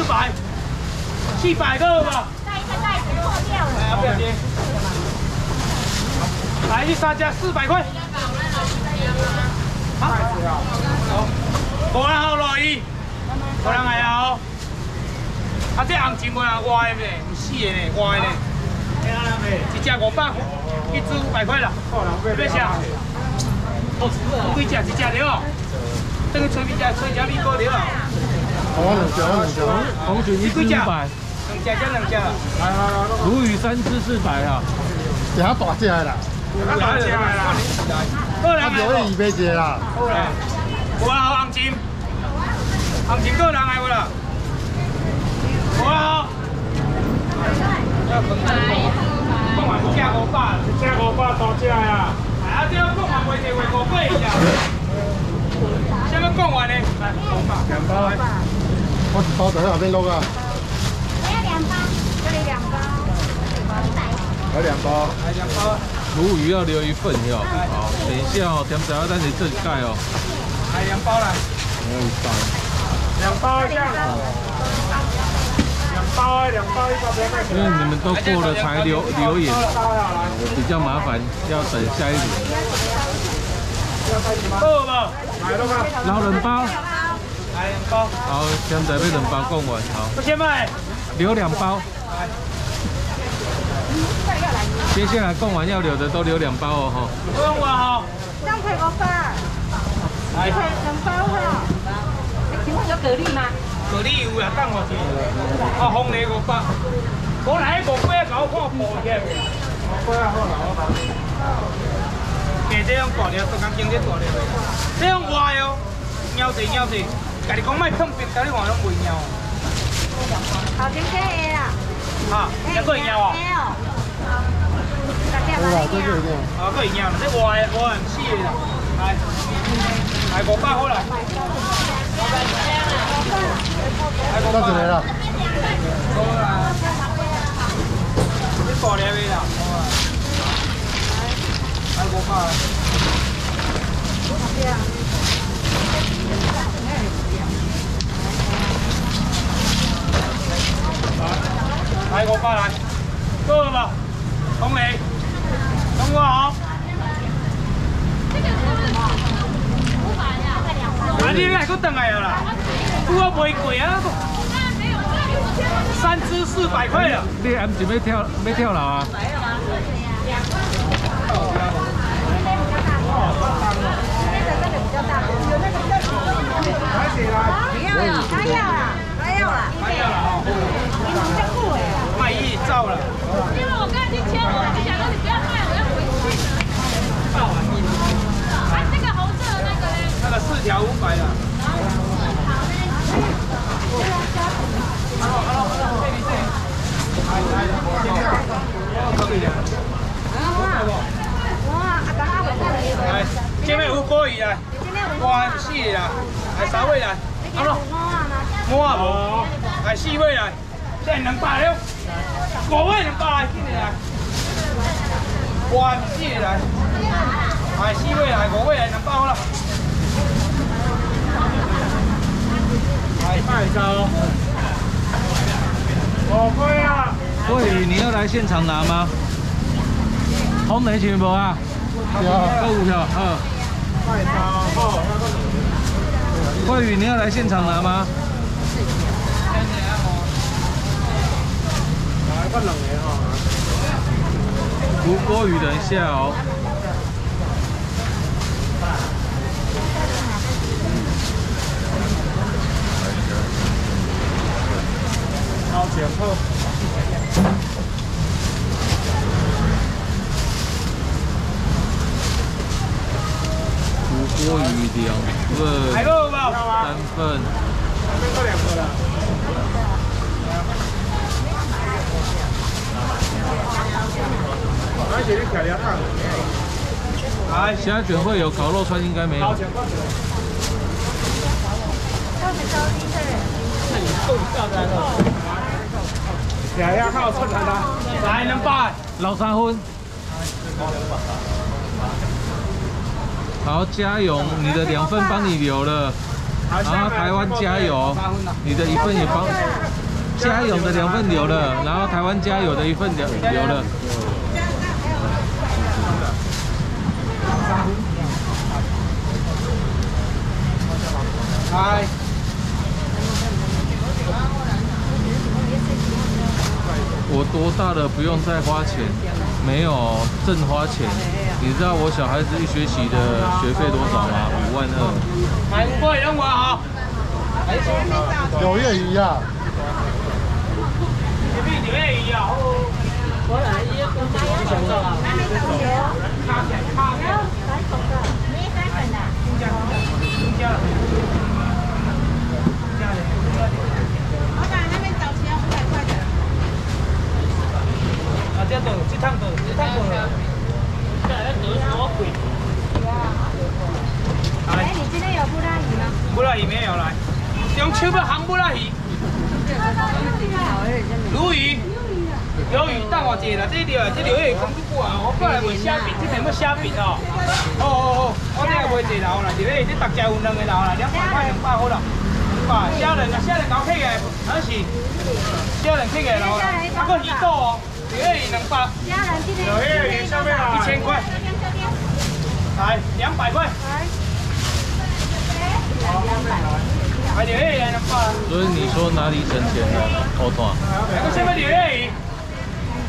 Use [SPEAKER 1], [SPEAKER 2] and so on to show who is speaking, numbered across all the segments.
[SPEAKER 1] 400个吧。
[SPEAKER 2] 那一个袋子破掉了。
[SPEAKER 1] 哎，不要紧。来，去3家400块。好。好。无人好乐意，无人来啊！啊，这红钱无人歪的，唔死的呢，歪的。一只500，一只500块啦。要啥？几只？一只了。等去吹米只，吹只米糕了。
[SPEAKER 3] 我2只，
[SPEAKER 4] 红鲟1只500，2
[SPEAKER 1] 只。
[SPEAKER 4] 鲈鱼3只400啊。
[SPEAKER 3] 这下大只的啦。
[SPEAKER 1] 大只的啦。
[SPEAKER 3] 啊，鲈鱼200只啦。
[SPEAKER 1] 好啦。有啊，红鲟。红鲟个人来无啦？有啊。要分开。讲完只500，只500多只呀。啊，这要讲完袂济，话500呀。什么讲完呢？来，2包。
[SPEAKER 3] 我1包在那边弄啊。
[SPEAKER 2] 我要2包，这里2包。
[SPEAKER 3] 来2包。
[SPEAKER 1] 来2包。
[SPEAKER 4] 鲈鱼要留1份哟。好，等一下哦，点仔等你这盖哦。
[SPEAKER 1] 来2包来。
[SPEAKER 4] 还有1包。
[SPEAKER 1] 2包这样。2包1包不要太
[SPEAKER 4] 因为你们都过了才留言，比较麻烦，要等下一轮。
[SPEAKER 1] 好吧，来了吧。
[SPEAKER 4] 捞2包。
[SPEAKER 1] 来2包。
[SPEAKER 4] 好，点仔要2包讲完，好。
[SPEAKER 1] 不先卖。
[SPEAKER 4] 留2包。接下来供完要留的都留2包哦，哈。
[SPEAKER 1] 不用我哈。
[SPEAKER 2] 这样可以500。
[SPEAKER 1] 来。
[SPEAKER 2] 可以2包哈。请问有蛤蜊吗？
[SPEAKER 1] 蛤蜊有啊，等我去。啊，红梨500。我来500搞看破起来。500好啦，给这样大粒，都讲经济大粒的。这样歪哦，咬者，家己讲卖碰别，家己话拢袂咬。
[SPEAKER 2] 好，先给 A 啦。
[SPEAKER 1] 哈，也可以咬啊。
[SPEAKER 3] 对啦，这个一定。
[SPEAKER 1] 啊，可以咬，这歪唔死的啦。来500好啦。
[SPEAKER 3] 到这里了。
[SPEAKER 1] 好啦。这大粒的啦。来500。来500来，够了吧？红雷，等我好。啊，你来佫等来了啦？我袂贵啊，3只400块了。
[SPEAKER 4] 你暗时要跳楼啊？
[SPEAKER 1] 卖1兆了。
[SPEAKER 2] 因为我刚才去签，我就想说你不要卖，我要回去。啊，这个红色的那个呢？
[SPEAKER 1] 那个4条500的。来，这边有锅鱼来，哇死啦！来3位来，好了，摸啊无，来4位来，现在200了，5位200来，紧来，哇死来，来4位来，5位来200好了，来卖招，5块啊！
[SPEAKER 4] 桂鱼，你要来现场拿吗？红梅全无啊？
[SPEAKER 3] 有。
[SPEAKER 4] 购物票，
[SPEAKER 1] 卖招好，
[SPEAKER 4] 桂鱼，你要来现场拿吗？
[SPEAKER 1] 来个2个哈。
[SPEAKER 4] 胡锅鱼，等一下哦。
[SPEAKER 1] 好前好。
[SPEAKER 4] 胡锅鱼2份，
[SPEAKER 1] 还够吧
[SPEAKER 4] 3份。
[SPEAKER 1] 还没够2个了。而且你漂亮看。来，
[SPEAKER 4] 虾卷会有，烤肉串应该没有。
[SPEAKER 1] 漂亮看我串来啦，来200，
[SPEAKER 4] 捞3分。好，加油！你的2份帮你留了。然后台湾加油，你的一份也帮加油的2份留了，然后台湾加油的1份留了。
[SPEAKER 1] 来。
[SPEAKER 4] 我多大了不用再花钱？没有正花钱。你知道我小孩子1学期的学费多少吗？5万2。
[SPEAKER 1] 来5块2块好。
[SPEAKER 3] 9月1啊。
[SPEAKER 1] 9月1啊。我来一个公司想做。还没到油。卡钱。没3份的。老板那边找钱500块的。啊，这趟多。
[SPEAKER 2] 哎，你今天有布拉鱼吗？
[SPEAKER 1] 布拉鱼没有来，中秋要烘布拉鱼。鲈鱼，鱿鱼等我一下啦，这条鲈鱼讲久久啊，我过来卖虾饼，这边要虾饼哦。哦，我这个卖一楼啦，鲈鱼这大家有2个楼啦，200块200好啦。虾仁搞起来，还是虾仁起来咯，啊个鱼肚哦，鲈鱼200。虾仁今天鲈鱼下面1000块。来200块。来鲈鱼来200。
[SPEAKER 4] 所以你说哪里省钱了？后段。
[SPEAKER 1] 我先买鲈鱼。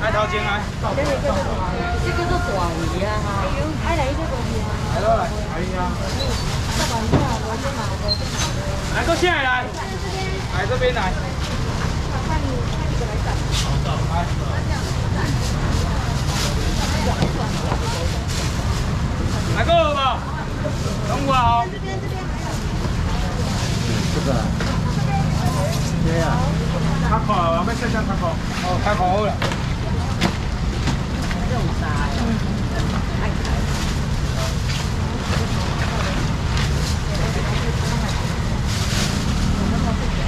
[SPEAKER 1] 来头前来。
[SPEAKER 2] 这叫做大鱼啊哈。哎，来这个鱼啊。
[SPEAKER 1] 来咯来。哎呀。来，搁下来。来这边来。来个有无？拢有哦。
[SPEAKER 3] 这个。对啊。
[SPEAKER 1] 卡扣啊，要切卡扣。哦，卡扣好了。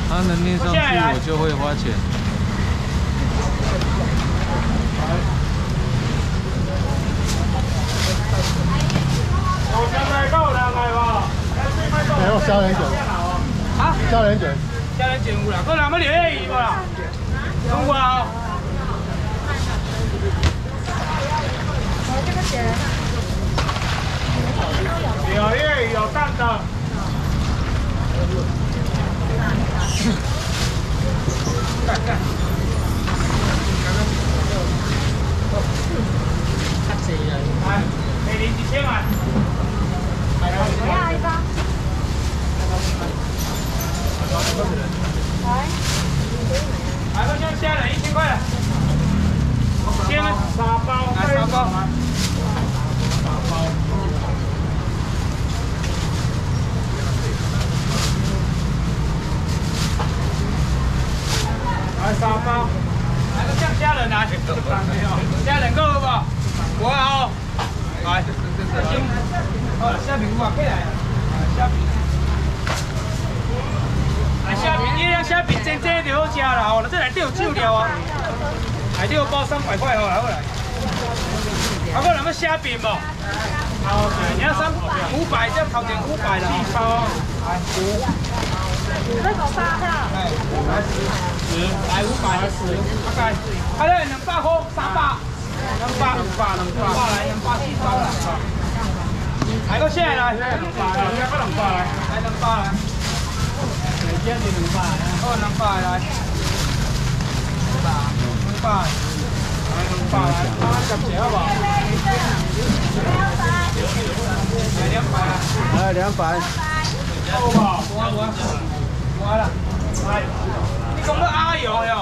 [SPEAKER 4] 它能念上去，我就会花钱。
[SPEAKER 3] 还有虾仁卷。啊？虾仁卷。
[SPEAKER 1] 虾仁卷有啦，搁人要鲈鱼无啦？拢有啊。
[SPEAKER 2] 这个写人。
[SPEAKER 1] 鲈鱼有蛋的。干。来，美林几千万。
[SPEAKER 2] 我要1包。
[SPEAKER 1] 来，我先虾仁1000块了。1000啊，3包。来3包。3包。来3包。来个虾仁来。虾仁够有无？有啊哦。来，好，虾饼有啊，起来。虾饼。虾饼，你两虾饼真真就好食啦吼，这内底有酒料啊，内底有包300块吼，来过来。啊，我人要虾饼无？好，你要500，这头前500啦。4包，来10。
[SPEAKER 2] 那个沙票。
[SPEAKER 1] 哎，来10，来500，大概。啊，咧200块300，200来2004包啦。来个虾来，来200来，来200来。这是200啊，哦200来，200，来200来，10只好不好？来200，好不好？我啦，来，你讲要阿油哟，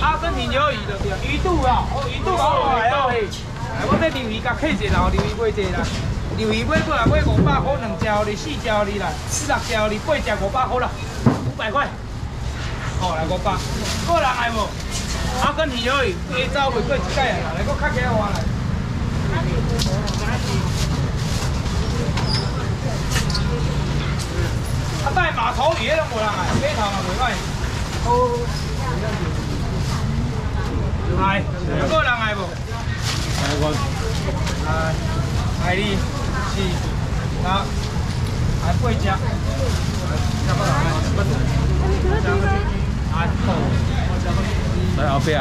[SPEAKER 1] 阿根廷鱿鱼就对，鱼肚哦，哦鱼肚好来哦，来我这鲈鱼甲客一啦，鲈鱼买一啦。鲈鱼买过来买500块，2只哩，4只哩啦，6只哩，8只500块啦，500块。好来500，个人爱无？阿根廷鱿鱼，下晝袂过1届啦，来个较起来换来。啊，带马头鱼迄种无人爱，码头嘛袂歹。好。来，有个人爱无？
[SPEAKER 3] 来我。
[SPEAKER 1] 来。海蛎、4、6，还8只。
[SPEAKER 4] 来后壁来。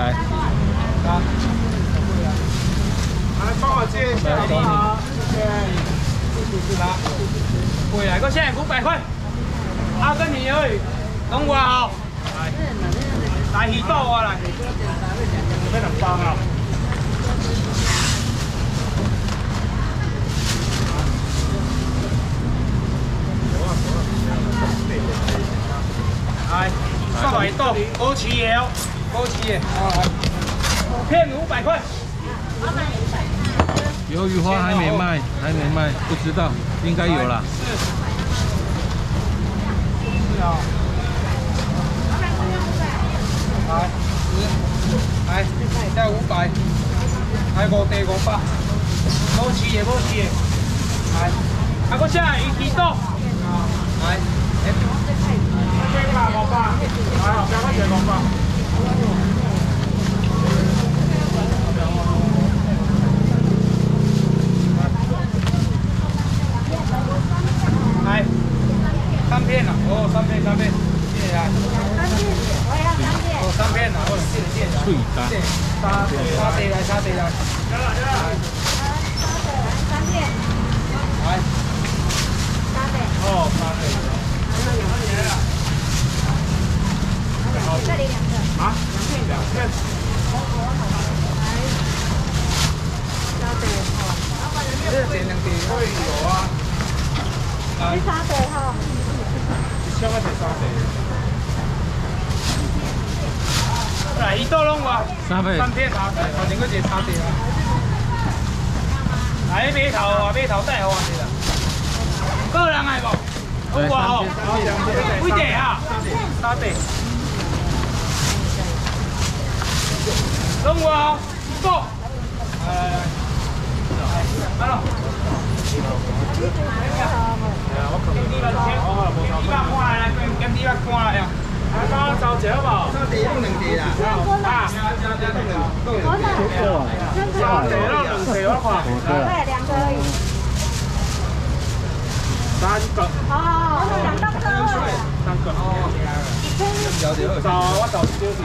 [SPEAKER 1] 来，帮我接一下，好不好？来，回来，我现在500块。阿跟你而已，等我好。来，鱼豆啊来。这2包啊。来，300豆，枸杞也哦，枸杞也，片500块。
[SPEAKER 4] 鱿鱼花还没卖，不知道，应该有啦。
[SPEAKER 1] 是啊。来，10，来，这500，来5地500，枸杞也，来，啊，搁啥鱼豆，来。500，来，后边我接500。来，3片了，哦，3片，谢谢啊。哦，3片了，哦，谢谢。
[SPEAKER 4] 脆蛋。
[SPEAKER 1] 沙地来。
[SPEAKER 2] 3片。
[SPEAKER 1] 来。哦，3片。
[SPEAKER 2] 这里2个。
[SPEAKER 1] 啊？2片。这点2地会有啊。
[SPEAKER 2] 来。沙地哈。
[SPEAKER 1] 1000块沙地。来，鱼豆拢我。3片沙地，后面嗰一沙地啊。来，码头啊，码头带好啊，是啦。个人系无？好我吼。几地啊？3地。拢我吼，够。来咯。3收者好無？3地拢2地啦。啊，3地拢2地，我看。
[SPEAKER 2] 对，2个而已。
[SPEAKER 1] 3個。
[SPEAKER 2] 哦，2個
[SPEAKER 1] 3個。我找少少。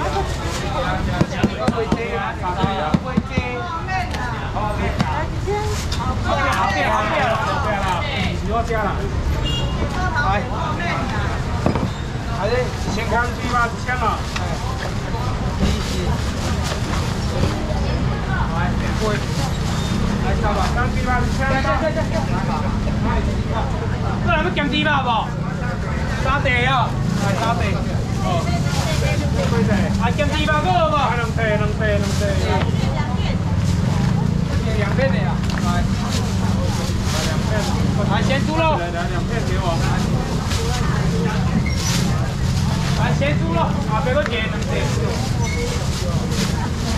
[SPEAKER 1] 我會借啊，我會借。好啦，是我家啦。來，係咧，1000塊2百1000啊。來，貴。來3百，3百1000。個人要減2百無？3地啊，係3地。哦。啊，減2百個無？2地。2片的呀，来，2片，来咸猪肉，来2片给我，来咸猪肉，啊，别个点2片，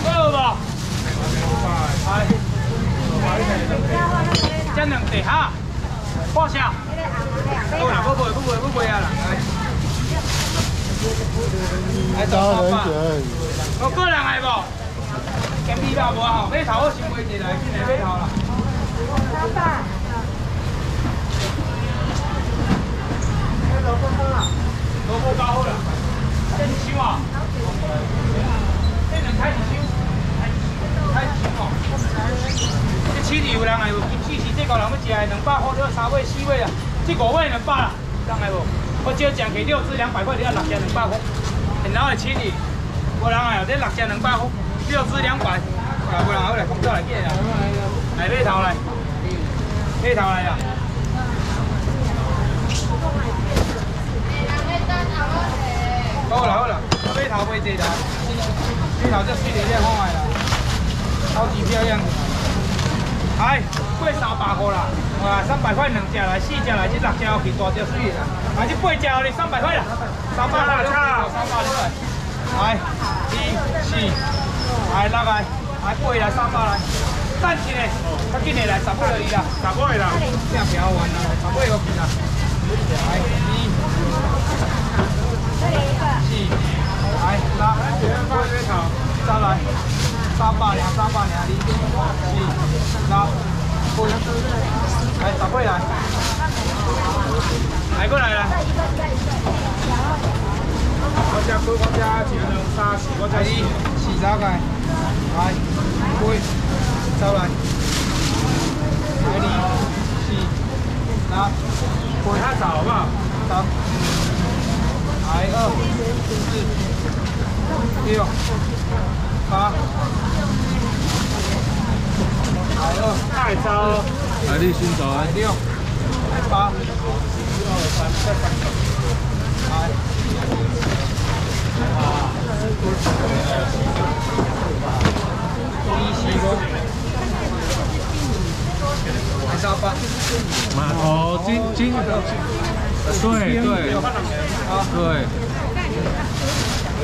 [SPEAKER 1] 够无？来，这2片哈，报销，够啦，不卖啊啦，来，
[SPEAKER 3] 招人卷，
[SPEAKER 1] 我个人系无？减200无吼，码头我先买一来，进来码头啦。300。萝卜包好啦，这是收啊。这2开始收，开始收哦。这起鱼有人来无？今时这个人要食的200块，这3尾4尾啊，这5尾200啦，人来无？我少食起6只200块，你要6只200块，然后会起鱼，无人来哦，这6只200块。6只200，啊，无人好来，工作来见啦，来码头来，码头来啦。好啦，码头买一啦，码头这水里这好来啦，超级漂亮。哎，过300块啦，哇，300块2只来，4只来，这6只去大只水啦，啊，这8只你300块啦，300块啦，300块，来，2、4。来6个，来8来300来，等一下，较紧的来10尾就伊啦，10尾啦，正漂完啦，10尾就去啦。来2、4，來6，再來300兩，2、4、6、8，來10尾來，來過來啦。只2，我只1、2、3、4，我只4找个，来，开，走来，来2、4、6，开下走好不好？走，来2、4、6、8，来2，太糟，
[SPEAKER 4] 来你先走啊。
[SPEAKER 1] 6、8，来。
[SPEAKER 4] 码头金，对对对。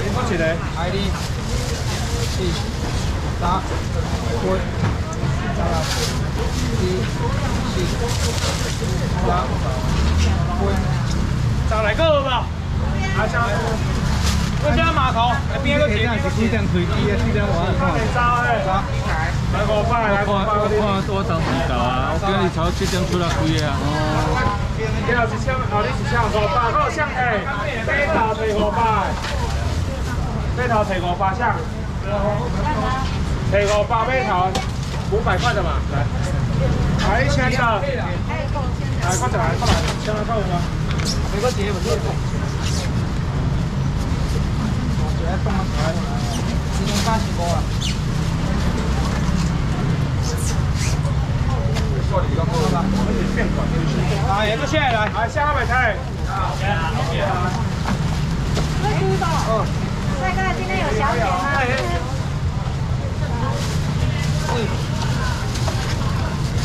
[SPEAKER 1] 我一个，ID 4、3、5、再来个吧，来下。 我家码头边个铁是几点开机啊？几点晚看？来500，来500。
[SPEAKER 4] 我当时到啊，我今日超7点出来开的啊。
[SPEAKER 1] 你是抢，你是抢500，我抢下，北头提500，北头提500抢，提500北头500块的嘛，来，来抢的，来快点来，快来，抢得到吗？每个节不错。 来，动啊！来，285啊！来，一个下来，来下100台。
[SPEAKER 2] 帅哥，今天有小姐吗？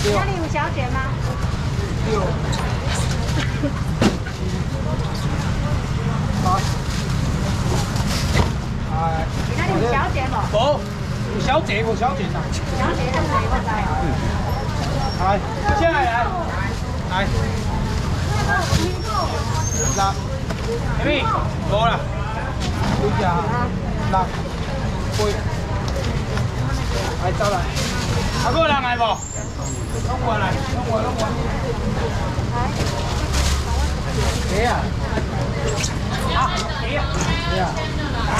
[SPEAKER 2] 家里有小姐吗
[SPEAKER 1] 6、8。
[SPEAKER 2] 家里有小姐不？
[SPEAKER 1] 冇，有小姐呐。
[SPEAKER 2] 小姐係誰個仔？
[SPEAKER 1] 來，接下來，來，嗱，咩？冇啦，幾隻啊？6、8，來走來，還有人來無？攏過來，攏過。幾啊？啊，幾啊？幾啊？來。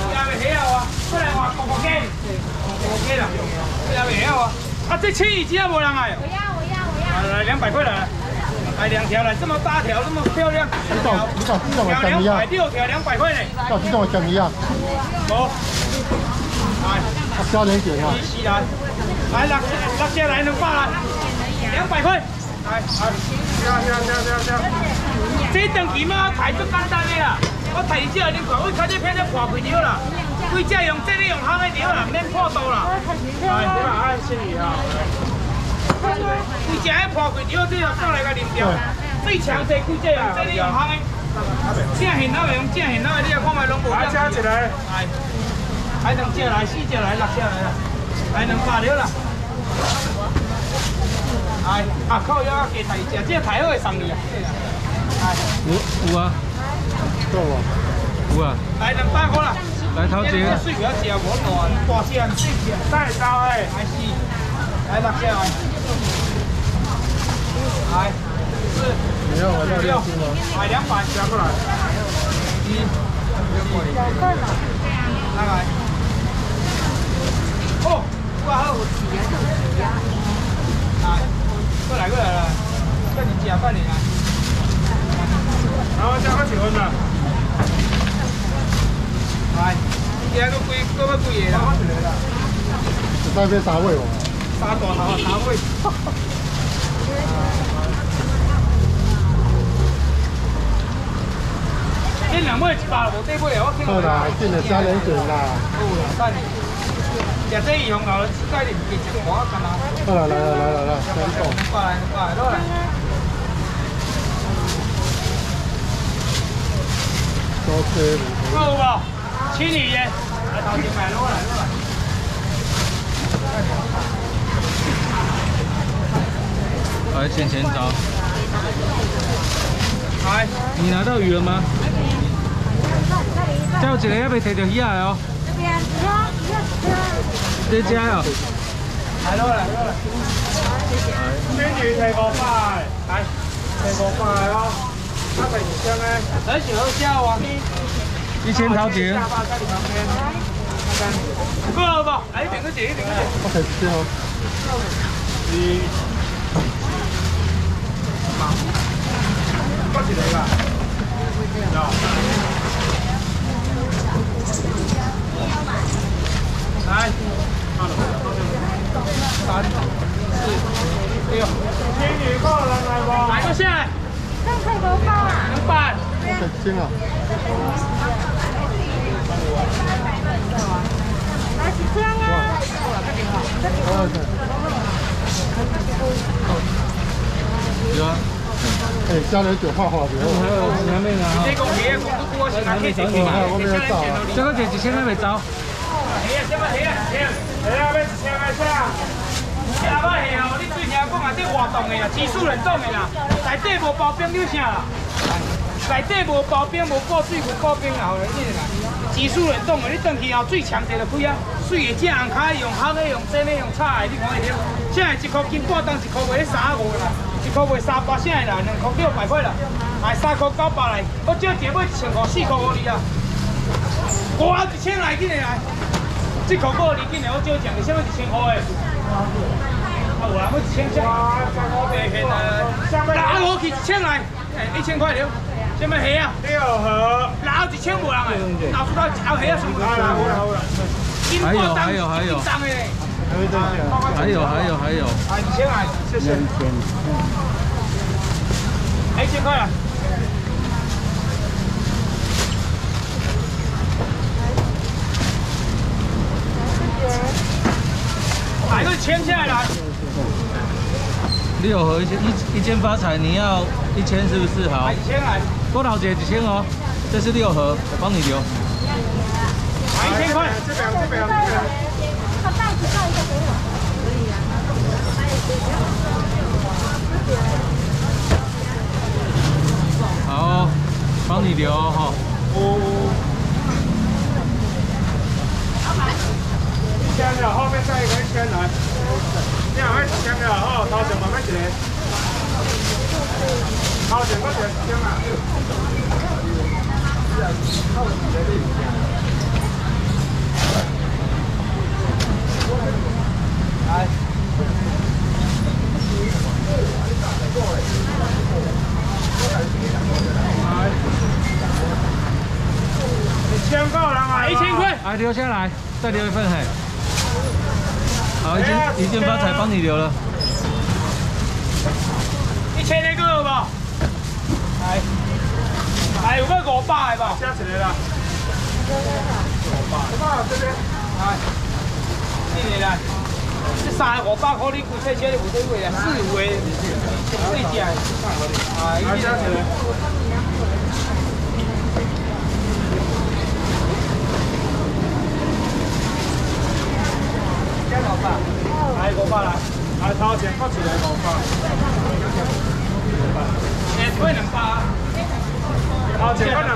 [SPEAKER 1] 也未起啊！出嚟話個機啦，也未起啊！啊，这青鱼鸡啊，无人爱。我要。来200块来，来2条来，这么大条，这么漂亮。
[SPEAKER 3] 你找这种的酱一样。
[SPEAKER 1] 6条200块呢。
[SPEAKER 3] 找这种的酱一样。
[SPEAKER 1] 冇。来。
[SPEAKER 3] 加点点啊。
[SPEAKER 1] 是来，来6只来200来，200块。来，跳。这长期嘛抬足简单的啦。 我提这你看，我开这片子破开了啦，规只用这里用烘的料啦，免破刀啦。来，这个按心意哈。规只迄破开料，这要上来个啉掉。最强这规只用这里用烘的，正现佬的用正现佬的，你也看卖拢无。来加一个。来，来2只来4只来6只来啦，来200了啦。来，啊靠腰啊，加提一只，这抬好会送你啊。来，
[SPEAKER 4] 有啊。
[SPEAKER 3] 够啊！
[SPEAKER 4] 有啊！
[SPEAKER 1] 来200块啦！
[SPEAKER 4] 来头前。
[SPEAKER 1] 水不要吃，无大只小只，再招诶，还是来6只来，来4、
[SPEAKER 3] 你要回到
[SPEAKER 1] 6，来200加过来，1、来，哦，哇好，来，过来啦，跟你吃饭你来，然后加个几分啦。 来，今仔搁要几个啦？
[SPEAKER 3] 那边3位哦。
[SPEAKER 1] 3大头3尾。这2尾100无对尾啊！我听
[SPEAKER 3] 好啦，进了加点卷啦。
[SPEAKER 1] 有啦，等食这以后后，自家就记一碗干啦。
[SPEAKER 3] 好了，来，先动。
[SPEAKER 1] 过来，落来。
[SPEAKER 3] OK。
[SPEAKER 1] 有无？ 青鱼耶，来头前买落来。
[SPEAKER 4] 来前找。
[SPEAKER 1] 来，
[SPEAKER 4] 你拿到鱼了吗？还有一个还没摕到鱼来哦。这家哦。
[SPEAKER 1] 来落来。青鱼提500，来提500哦。啊，第2箱咧，咱是好吃哇。
[SPEAKER 4] 1000头前。
[SPEAKER 1] 够了不？来一点个姐，一点个姐。
[SPEAKER 3] 我开始接哦。
[SPEAKER 1] 过一个吧。来，3、4、6，仙女够了来不？来个下来。
[SPEAKER 2] 这样可以多放啊
[SPEAKER 1] 200。
[SPEAKER 3] 我开始接啊。
[SPEAKER 2] 来几张啊？
[SPEAKER 4] 有啊。
[SPEAKER 3] 哎，加点酒画画的。
[SPEAKER 4] 还有还没拿。
[SPEAKER 1] 这个鞋公都我是拿去整理啊，
[SPEAKER 3] 我没有找。
[SPEAKER 4] 这个姐1000还没找。
[SPEAKER 1] 鞋啊，什么鞋啊？鞋啊，要1000个啥？这阿爸鞋哦，你最听讲啊，这活动的啦，技术冷冻的啦，内底无包冰，你有啥啦？内底无包冰，无过水，无过冰啦，你啦。技术冷冻的，你回去后最强者就开啊，水的只红卡用烘的，用蒸的，用炒的，你看会了。现在1块斤半当1块卖35啦，1块卖300现在啦，2块600块啦，还3块900来，我少一个买1000块4块5你啊。我1000来紧的来，这块5你紧的，我少讲，你先买1000块的。啊，有人要1000块，白骗啊！拿我去1000来，1000块了。什么鞋啊？6盒，拿1000无人诶，拿出来一盒鞋啊，好啦好啦好啦。
[SPEAKER 4] 还有。
[SPEAKER 3] 还有
[SPEAKER 1] 啊，2000来，谢谢。1000块啊。来个签下来。
[SPEAKER 4] 6盒一件发财，你要1000是不是？好
[SPEAKER 1] ，1000来。
[SPEAKER 4] 郭老姐1000哦，这是6盒，我帮你留。
[SPEAKER 1] 1000块，这边。
[SPEAKER 2] 把袋子照一下给我。可以啊。
[SPEAKER 4] 好，帮你留哈。
[SPEAKER 1] 1000了，后面再一个1000来。你后面1000了，哦，头前慢慢一个。头前我就1000啊。来。1000够了吗？1000块。
[SPEAKER 4] 来留下来，再留一份嘿。好，一件发财帮你留了。
[SPEAKER 1] 1000那个有无？来，有个500的吧？加起来啦。500这边。来，这里来。这3个500块，你规车车你无对位啊，4有的，对只的。啊，伊加起来。来500来，来头前搁一个500，推200，头前搁200。